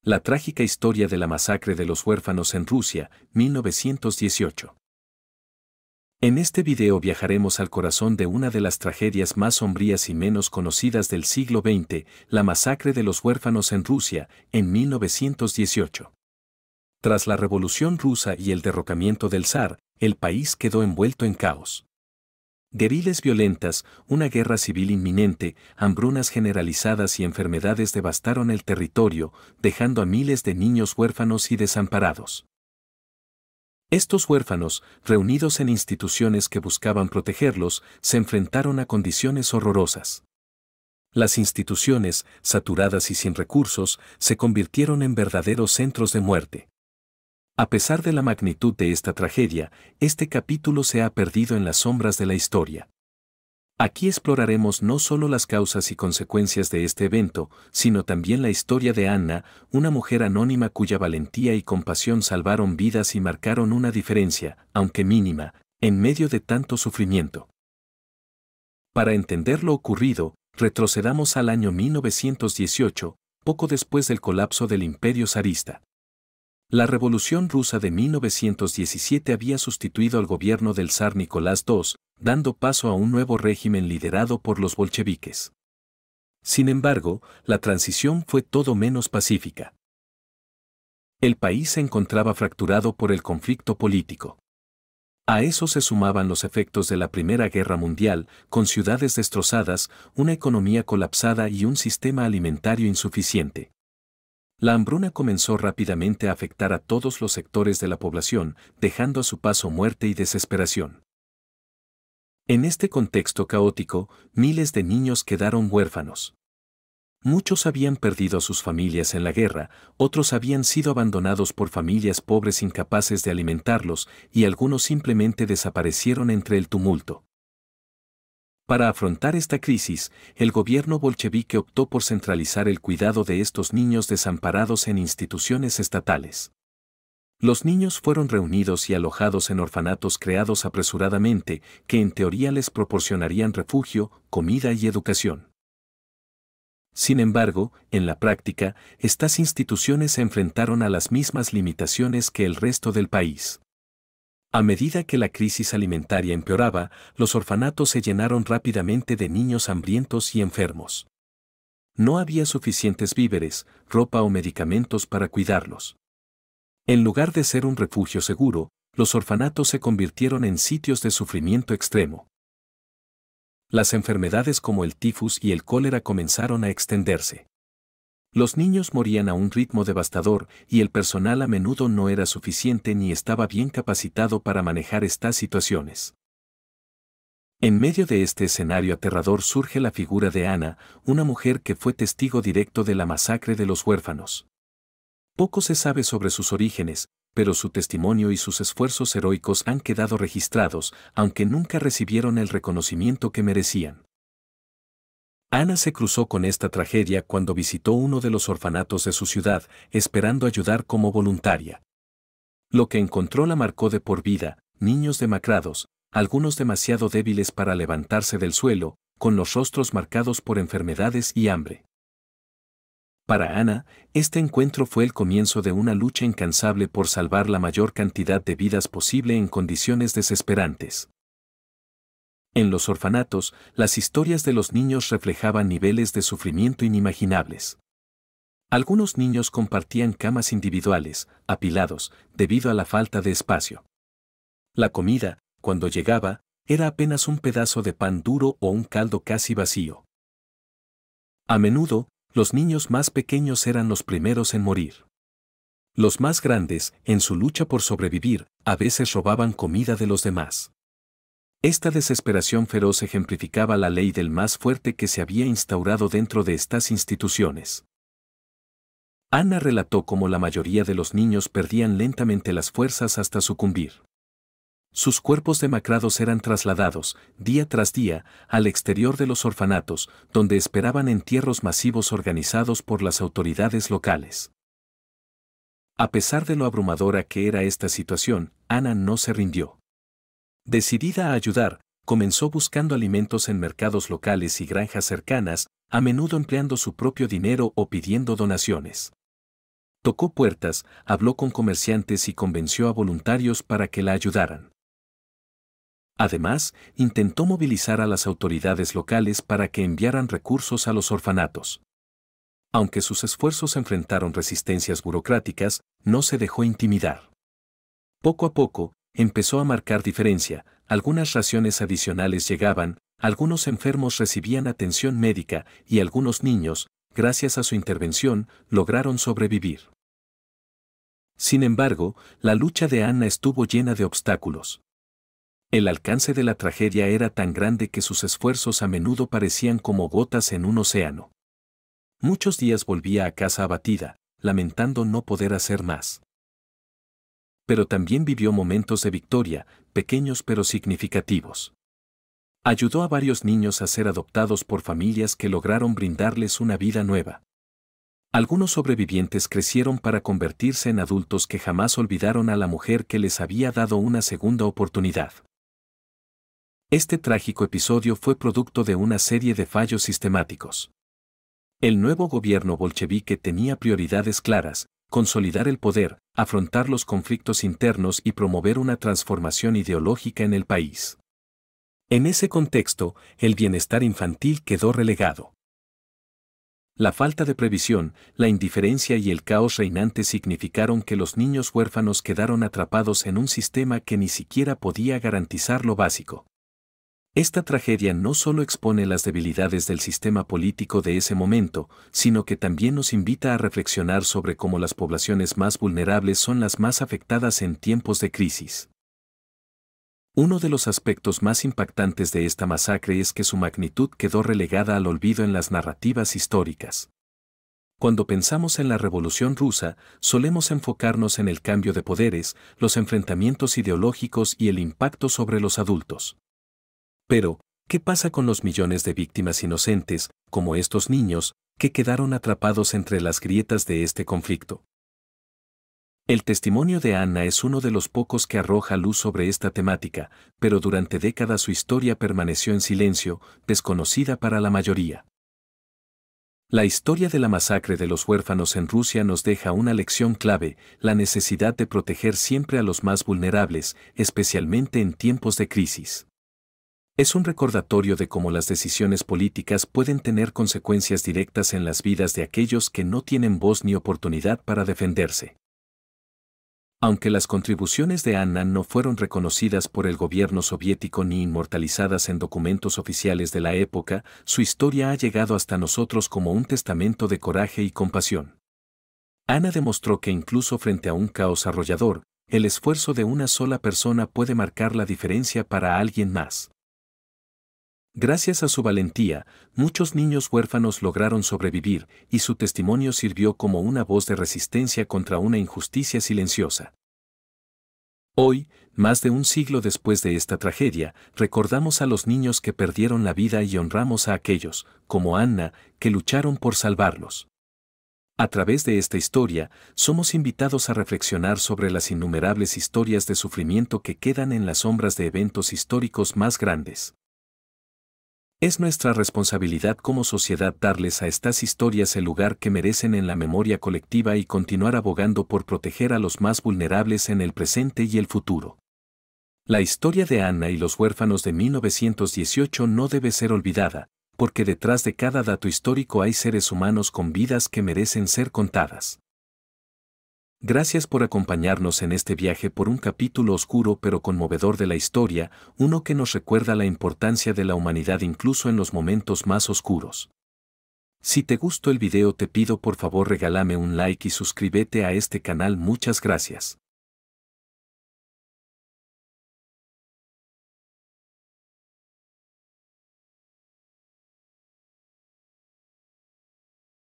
La trágica historia de la masacre de los huérfanos en Rusia, 1918. En este video viajaremos al corazón de una de las tragedias más sombrías y menos conocidas del siglo XX, la masacre de los huérfanos en Rusia, en 1918. Tras la Revolución Rusa y el derrocamiento del zar, el país quedó envuelto en caos. Guerrillas violentas, una guerra civil inminente, hambrunas generalizadas y enfermedades devastaron el territorio, dejando a miles de niños huérfanos y desamparados. Estos huérfanos, reunidos en instituciones que buscaban protegerlos, se enfrentaron a condiciones horrorosas. Las instituciones, saturadas y sin recursos, se convirtieron en verdaderos centros de muerte. A pesar de la magnitud de esta tragedia, este capítulo se ha perdido en las sombras de la historia. Aquí exploraremos no solo las causas y consecuencias de este evento, sino también la historia de Anna, una mujer anónima cuya valentía y compasión salvaron vidas y marcaron una diferencia, aunque mínima, en medio de tanto sufrimiento. Para entender lo ocurrido, retrocedamos al año 1918, poco después del colapso del Imperio zarista. La Revolución Rusa de 1917 había sustituido al gobierno del zar Nicolás II, dando paso a un nuevo régimen liderado por los bolcheviques. Sin embargo, la transición fue todo menos pacífica. El país se encontraba fracturado por el conflicto político. A eso se sumaban los efectos de la Primera Guerra Mundial, con ciudades destrozadas, una economía colapsada y un sistema alimentario insuficiente. La hambruna comenzó rápidamente a afectar a todos los sectores de la población, dejando a su paso muerte y desesperación. En este contexto caótico, miles de niños quedaron huérfanos. Muchos habían perdido a sus familias en la guerra, otros habían sido abandonados por familias pobres incapaces de alimentarlos, y algunos simplemente desaparecieron entre el tumulto. Para afrontar esta crisis, el gobierno bolchevique optó por centralizar el cuidado de estos niños desamparados en instituciones estatales. Los niños fueron reunidos y alojados en orfanatos creados apresuradamente, que en teoría les proporcionarían refugio, comida y educación. Sin embargo, en la práctica, estas instituciones se enfrentaron a las mismas limitaciones que el resto del país. A medida que la crisis alimentaria empeoraba, los orfanatos se llenaron rápidamente de niños hambrientos y enfermos. No había suficientes víveres, ropa o medicamentos para cuidarlos. En lugar de ser un refugio seguro, los orfanatos se convirtieron en sitios de sufrimiento extremo. Las enfermedades como el tifus y el cólera comenzaron a extenderse. Los niños morían a un ritmo devastador y el personal a menudo no era suficiente ni estaba bien capacitado para manejar estas situaciones. En medio de este escenario aterrador surge la figura de Anna, una mujer que fue testigo directo de la masacre de los huérfanos. Poco se sabe sobre sus orígenes, pero su testimonio y sus esfuerzos heroicos han quedado registrados, aunque nunca recibieron el reconocimiento que merecían. Anna se cruzó con esta tragedia cuando visitó uno de los orfanatos de su ciudad, esperando ayudar como voluntaria. Lo que encontró la marcó de por vida: niños demacrados, algunos demasiado débiles para levantarse del suelo, con los rostros marcados por enfermedades y hambre. Para Anna, este encuentro fue el comienzo de una lucha incansable por salvar la mayor cantidad de vidas posible en condiciones desesperantes. En los orfanatos, las historias de los niños reflejaban niveles de sufrimiento inimaginables. Algunos niños compartían camas individuales, apilados, debido a la falta de espacio. La comida, cuando llegaba, era apenas un pedazo de pan duro o un caldo casi vacío. A menudo, los niños más pequeños eran los primeros en morir. Los más grandes, en su lucha por sobrevivir, a veces robaban comida de los demás. Esta desesperación feroz ejemplificaba la ley del más fuerte que se había instaurado dentro de estas instituciones. Anna relató cómo la mayoría de los niños perdían lentamente las fuerzas hasta sucumbir. Sus cuerpos demacrados eran trasladados, día tras día, al exterior de los orfanatos, donde esperaban entierros masivos organizados por las autoridades locales. A pesar de lo abrumadora que era esta situación, Anna no se rindió. Decidida a ayudar, comenzó buscando alimentos en mercados locales y granjas cercanas, a menudo empleando su propio dinero o pidiendo donaciones. Tocó puertas, habló con comerciantes y convenció a voluntarios para que la ayudaran. Además, intentó movilizar a las autoridades locales para que enviaran recursos a los orfanatos. Aunque sus esfuerzos enfrentaron resistencias burocráticas, no se dejó intimidar. Poco a poco, empezó a marcar diferencia, algunas raciones adicionales llegaban, algunos enfermos recibían atención médica y algunos niños, gracias a su intervención, lograron sobrevivir. Sin embargo, la lucha de Anna estuvo llena de obstáculos. El alcance de la tragedia era tan grande que sus esfuerzos a menudo parecían como gotas en un océano. Muchos días volvía a casa abatida, lamentando no poder hacer más. Pero también vivió momentos de victoria, pequeños pero significativos. Ayudó a varios niños a ser adoptados por familias que lograron brindarles una vida nueva. Algunos sobrevivientes crecieron para convertirse en adultos que jamás olvidaron a la mujer que les había dado una segunda oportunidad. Este trágico episodio fue producto de una serie de fallos sistemáticos. El nuevo gobierno bolchevique tenía prioridades claras: consolidar el poder, afrontar los conflictos internos y promover una transformación ideológica en el país. En ese contexto, el bienestar infantil quedó relegado. La falta de previsión, la indiferencia y el caos reinante significaron que los niños huérfanos quedaron atrapados en un sistema que ni siquiera podía garantizar lo básico. Esta tragedia no solo expone las debilidades del sistema político de ese momento, sino que también nos invita a reflexionar sobre cómo las poblaciones más vulnerables son las más afectadas en tiempos de crisis. Uno de los aspectos más impactantes de esta masacre es que su magnitud quedó relegada al olvido en las narrativas históricas. Cuando pensamos en la Revolución Rusa, solemos enfocarnos en el cambio de poderes, los enfrentamientos ideológicos y el impacto sobre los adultos. Pero, ¿qué pasa con los millones de víctimas inocentes, como estos niños, que quedaron atrapados entre las grietas de este conflicto? El testimonio de Anna es uno de los pocos que arroja luz sobre esta temática, pero durante décadas su historia permaneció en silencio, desconocida para la mayoría. La historia de la masacre de los huérfanos en Rusia nos deja una lección clave: la necesidad de proteger siempre a los más vulnerables, especialmente en tiempos de crisis. Es un recordatorio de cómo las decisiones políticas pueden tener consecuencias directas en las vidas de aquellos que no tienen voz ni oportunidad para defenderse. Aunque las contribuciones de Anna no fueron reconocidas por el gobierno soviético ni inmortalizadas en documentos oficiales de la época, su historia ha llegado hasta nosotros como un testamento de coraje y compasión. Anna demostró que incluso frente a un caos arrollador, el esfuerzo de una sola persona puede marcar la diferencia para alguien más. Gracias a su valentía, muchos niños huérfanos lograron sobrevivir, y su testimonio sirvió como una voz de resistencia contra una injusticia silenciosa. Hoy, más de un siglo después de esta tragedia, recordamos a los niños que perdieron la vida y honramos a aquellos, como Anna, que lucharon por salvarlos. A través de esta historia, somos invitados a reflexionar sobre las innumerables historias de sufrimiento que quedan en las sombras de eventos históricos más grandes. Es nuestra responsabilidad como sociedad darles a estas historias el lugar que merecen en la memoria colectiva y continuar abogando por proteger a los más vulnerables en el presente y el futuro. La historia de Anna y los huérfanos de 1918 no debe ser olvidada, porque detrás de cada dato histórico hay seres humanos con vidas que merecen ser contadas. Gracias por acompañarnos en este viaje por un capítulo oscuro pero conmovedor de la historia, uno que nos recuerda la importancia de la humanidad incluso en los momentos más oscuros. Si te gustó el video, te pido por favor regálame un like y suscríbete a este canal. Muchas gracias.